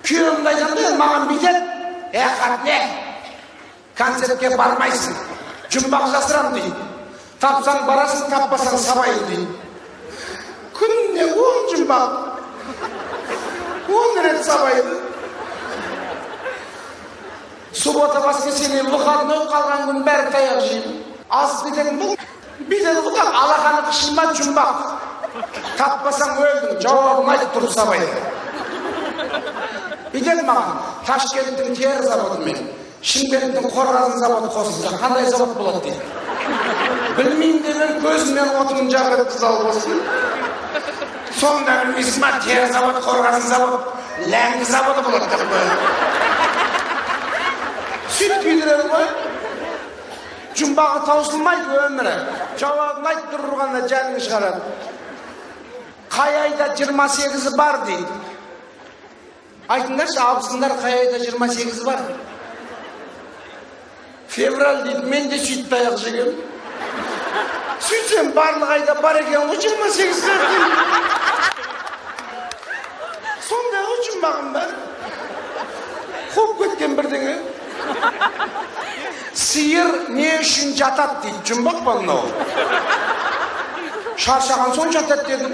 Kuyovimdi aytganda mаған бүйтеді. Қатне, концертке бармайсың. Жұмбақ жасырам дейді. Тапсаң барасың, таппасаң сабайын дейді. Күніне 10 жұмбақ. 10 рет сабайды. Суббота воскресенье выходной қалған күн бәрі таяқ жейді. Аз бітетін бұл. Бітеді бұлақ, алақаны қышылма жұмбақ. Таппасаң өлдің, жауабын айтып тұрып сабайды. Бітеді маған, Ташкенттің тері заводы мен, Шымкенттің қорғасын заводы қосылса, қандай завод болады дейді. Білмеймін демен көзіммен отының жағып қызал болсын. Сонда білмейсің ма, тері завод, қорғасын завод, ләңгі заводы болады деп қойды. Сүт күйдіреді ғой. Жұмбағы таусылмайды өмірі. Жауабын айтып тұрғанда жаның шығарады. Қай айда 28-і бар дейді. Айтыңдаршы, абысындар қай айда 28-і бар? Февраль дейді, мен де сөйтіп таяқ жегем. Сөйтсем барлық айда бар екен ғой 28-і дейді. Сонда ғой жұмбағым бар. Қоп кеткен бірдеңе. Сиыр не үшін жатады дейді, жұмбақ па мынау? Шаршаған соң жатады дедім.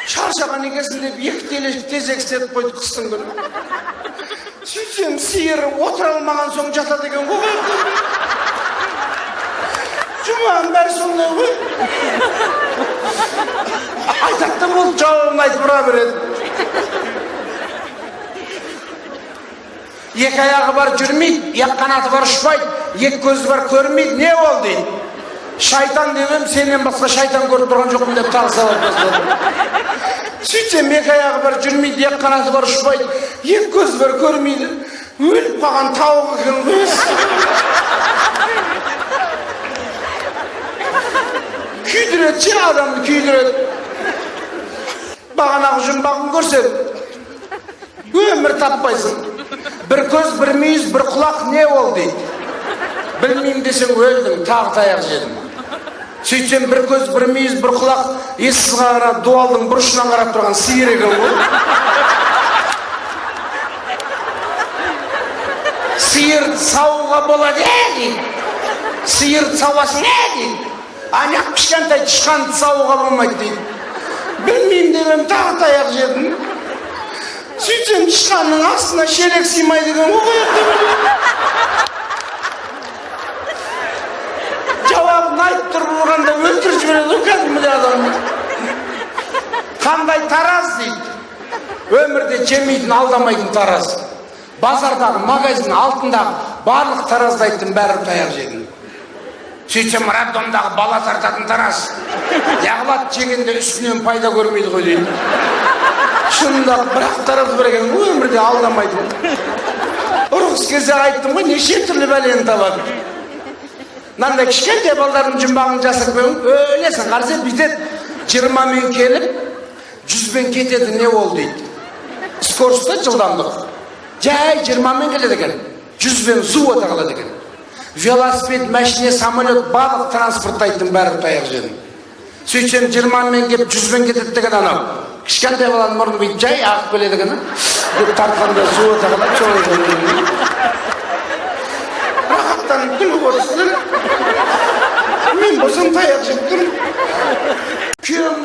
Шаршаған екесін деп екі тезек істетіп қойды қыстың күні. Сөйтсем сиыр отыра алмаған соң жатады екен ғой. Жұмағым бәрі сондай ғой. Айтады бұл жауабын айтып бұра береді. Екі аяғы бар жүрмейді, екі қанаты бар ұшпайды, екі көзі бар көрмейді, не ол дейді. Шайтан демем, сенен басқа шайтан көріп тұрған жоқпын деп тағы сауап бастады. Сөйтсем екі аяғы бар жүрмейді, екі қанаты бар ұшпайды, екі көзі бар көрмейді. Өліп қалған тауық екен ғой. Күйдіреді, ше адамды күйдіреді. Бағанағы жұмбағын көрсем, өмір таппайсың. Bir көз, bir мүйіз, bir құлақ не ол дейді. Білмеймін десең өлдің, тағы таяқ жедім. Сөйтсем бір көз, бір мүйіз, бір құлақ, ессіз қарап, дуалдың бұрышынан қарап тұрған сиыр екен ғой. Сиыр сауға болады дейді. Сиыр сауасын дейді. Аяқ кішкентай тышқанды сауға болмайды дейді. Білмеймін демем, тағы таяқ жедім. Сөйтсем тышқанның астына шелек сыймайды екен ғой. Жауабын айтып тұрып тұрғанда өлтіріп жібереді кәдімгі адамды. Қандай тараз дейді. Өмірде жемейтін, алдамайтын тараз. Базардағы, магазин алтындағы барлық таразды айттым, бәрі таяқ жедім. Сөйтсем раддомдағы бала тартатын тараз. Яғлат жегенде үстінен пайда көрмейді ғой дейді. Шынында бірақ тарапы бір екен, өмірде алдамайды. Ұрғыз кезде айттым ғой, неше түрлі бәлені табады. Мынандай кішкентай балдардың жұмбағын жасырып өлесің, қарсы бүйтеді. 20-мен келіп, 100-бен кетеді, не ол дейді. Скоростта жылдамдық. Жай 20-мен келеді екен, 100-бен зу өте қалады екен. Велосипед, машине, самолет, барлық транспортты айттым, бәрі таяқ жедім. Сөйтсем 20-мен келіп, 100-бен кетеді деген анау. Кішкентай баланың мұрны бүйтіп жай ағып келеді екен. Деп тартқанда су өте қалады, солай екен. Рахаттан күліп отырсыздар. Мен болсам таяқ жеп тұрмын.